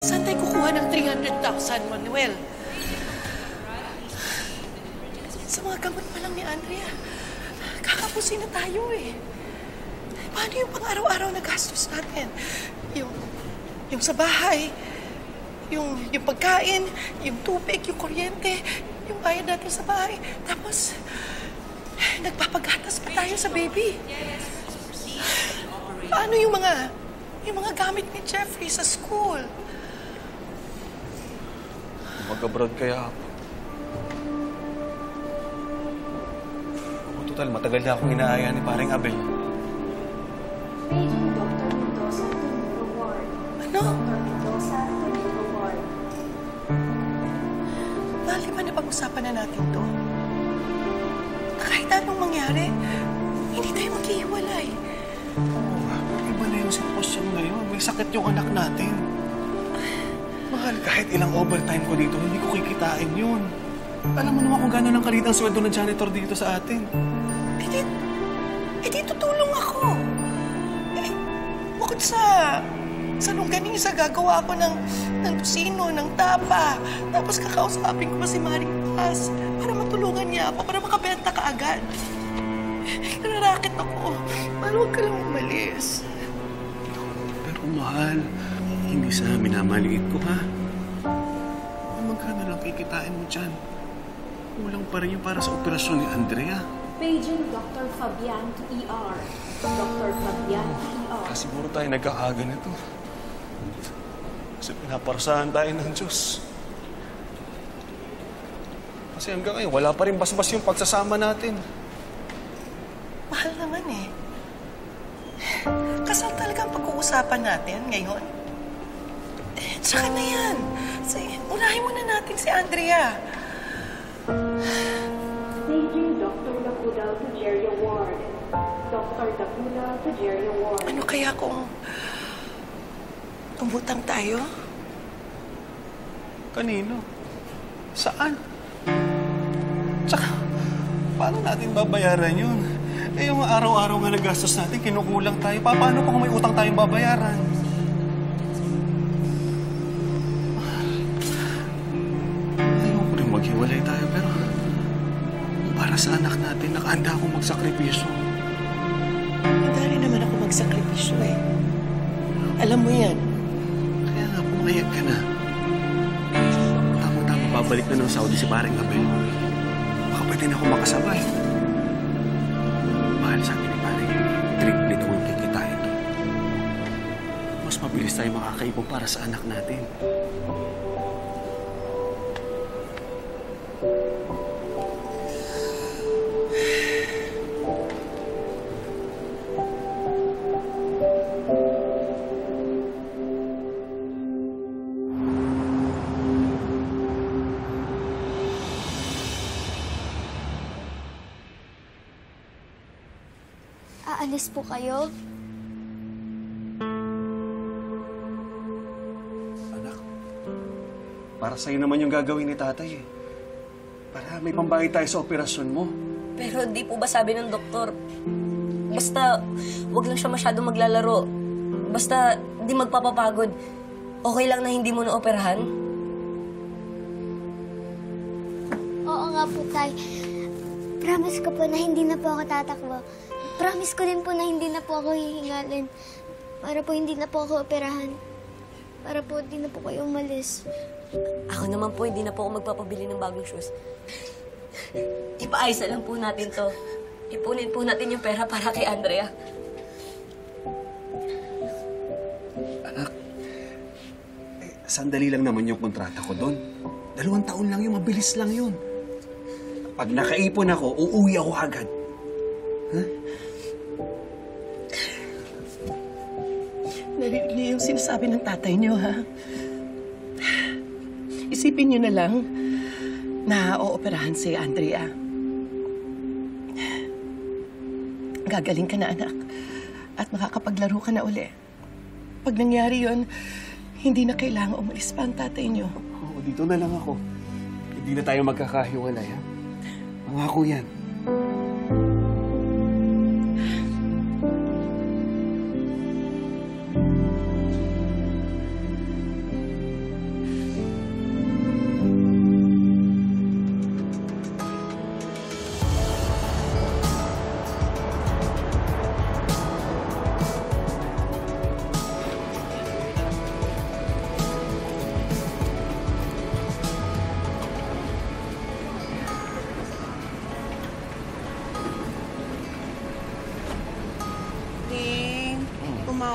Saan tayo kukuha ng 300,000, Manuel? Sa mga gamot pa lang ni Andrea, kakapusin na tayo eh. Paano yung pang-araw-araw na gastos natin? Yung sa bahay, yung pagkain, yung tubig, yung kuryente, yung bayad natin sa bahay. Tapos, nagpapagatas pa tayo sa baby. Paano yung mga gamit ni Jeffrey sa school? Mag-abroad kaya ako. Total, matagal na akong inaaya ni paring Abel. Paging Dr. Mendoza to Nico Ward. Ano? Dr. Mendoza to Nico Ward. Mahal, di ba napag-usapan na natin to? Na kahit anong mangyari, hindi tayo maghihiwalay. Iba na yung sitwasyon ngayon. May sakit yung anak natin. Mahal, kahit ilang overtime ko dito, hindi ko kikitain yun. Alam mo naman kung gano'n ang kalit ang sweldo ng janitor dito sa atin. Eh di tutulong ako. Bukod sa longganing isa, gagawa ako ng tusino, ng tapa. Tapos kakausapin ko pa si Maring Paz para matulungan niya ako, para makabenta ka agad. Nararakit ako. Mahal, huwag ka lang umalis. Pero mahal, hindi sa minamaliit ko, ha? Magkano lang kikitain mo dyan? Kulang pa rin yung para sa operasyon ni Andrea. Paging Dr. Fabian to ER. Dr. Fabian to ER. Siguro tayo nagkakaga nito. Kasi pinaparusahan tayo ng Diyos. Kasi hanggang ngayon, wala pa rin basbas yung pagsasama natin. Mahal naman eh. Kasal talaga ang pag-uusapan natin ngayon. Tsaka na yan. Unahin muna natin si Andrea. Paging Dr. Dacuda to Jerry Ward. Dr. Dacuda to Jerry Ward. Ano kaya kung tumutang tayo? Kanino? Saan? Tsaka, paano natin babayaran yun? Eh, yung araw-araw nga nagastos natin, kinukulang tayo. Paano pa kung may utang tayong babayaran? Ayoko rin maghiwalay tayo, pero para sa anak natin, nakahanda akong magsakripisyo. Hindi rin naman ako magsakripisyo eh. Alam mo yan. Kaya nga, pumayag ka na. Tama-tama, babalik na ng Saudi si paring Abel. Baka pwede na ako makasabay. Mahal, sabi ni paring, triple ko yung kikitain to. Mas mabilis tayo makakaipon para sa anak natin. Aalis po kayo? Anak, para sa'yo naman yung gagawin ni tatay eh. Para may pambayad tayo sa operasyon mo. Pero di po ba sabi ng doktor, basta wag lang siya masyadong maglalaro. Basta di magpapapagod. Okay lang na hindi mo na-operahan? Oo nga po, Tay. Promise ko po na hindi na po ako tatakbo. Promise ko din po na hindi na po ako hihingalin. Para po hindi na po ako operahan. Para po hindi na po kayo umalis. Ako naman po, hindi na po ako magpapabili ng bagong shoes. Ipaayos na lang po natin to. Ipunin po natin yung pera para kay Andrea. Anak, sandali lang naman yung kontrata ko doon. 2 taon lang yun, mabilis lang yun. Pag nakaipon ako, uuwi ako agad. Ha? Narinig niyo yung sinasabi ng tatay niyo, ha? Isipin niyo na lang na ooperahan si Andrea. Gagaling ka na, anak. At makakapaglaro ka na uli. Pag nangyari yon, hindi na kailangan umalis pa ang tatay niyo. Oo, dito na lang ako. Hindi na tayo magkakahiwalay, ha? Pangako yan.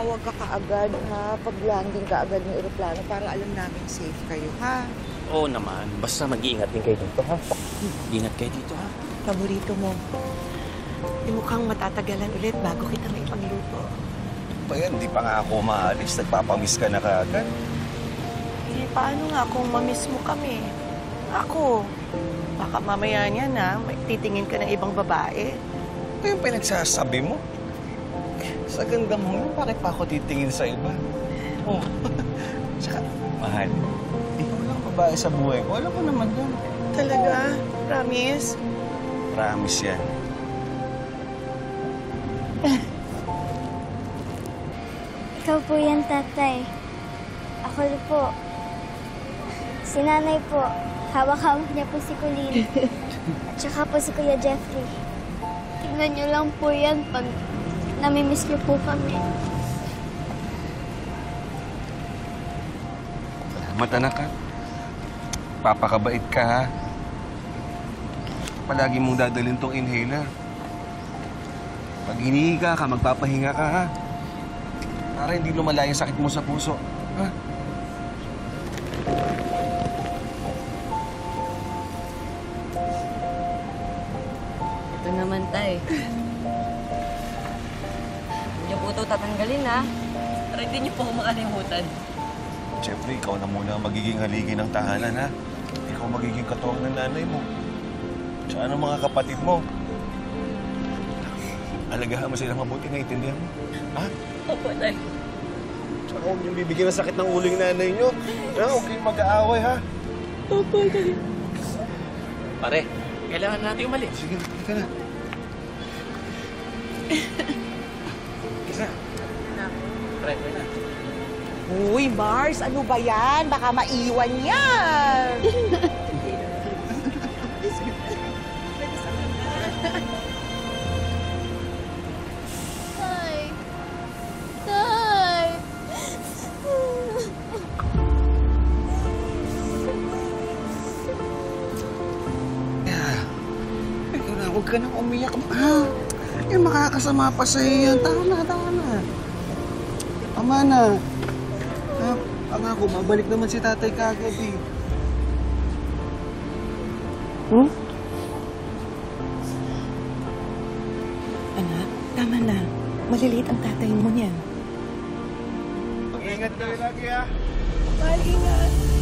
tumawag ka kaagad, ha? Pag-landing ka agad ng eroplano para alam namin safe kayo, ha? Oo naman. Basta mag-iingat din kayo dito, ha? Ingat kayo dito, ha? Paborito mo. Mukhang matatagalan ulit bago kita may pangluto. Ba yan, di pa nga ako maalis. Nagpapamiss ka na kaagad. Eh, paano nga kung mamiss mo kami? Ako, baka mamaya niya na may titingin ka ng ibang babae. Ano yung pinagsasabi mo? Sa ganda mo yun, bakit pa ako titingin sa iba? Oh, tsaka, mahal. Ikaw lang babae sa buhay ko. Alam ko naman yun. Talaga? Promise? Promise yan. Ikaw po yan, tatay. Ako po. Si nanay po. Hawak-hawak niya po si Colleen. At saka po si Kuya Jeffrey. Tignan niyo lang po yan pag namimiss niyo po kami. Salamat, anak, ha? Papakabait ka, ha? Palagi mong dadalhin tong inhaler. Pag hinihiga ka, magpapahinga ka, ha? Para hindi lumala yung sakit mo sa puso, ha? Ito naman, tay. Hindi po ito tatanggalin, ha? Para hindi niyo po ako makalimutan. Jeffrey, ikaw na muna ang magiging haligi ng tahanan, ha? Ikaw magiging katuwang ng nanay mo. Tsaka ng mga kapatid mo. Alagahan mo sila mabuti, naiintindihan mo? Ha? Opo, tay. Tsaka huwag niyong bibigyan ng sakit ng ulo yung nanay niyo. Ha? Huwag kayong mag-aaway, ha? Opo, tay. Pare, kailangan natin umalis. Sige, halika na. Isa. Pare, pare na. Uy, Mars, ano ba yan? Baka maiwan yan! Tay! Tay! Ikaw na, huwag ka nang umiyak. Ha? Yung makakasama pa sa'yo yan. Tama na, tama na. Tama na. Ha? Pangako, mabalik naman si tatay kagad eh. Anak, tama na. Maliliit ang tatay mo niyan. Mag-ingat kayo lagi, ha? Mahal, ingat.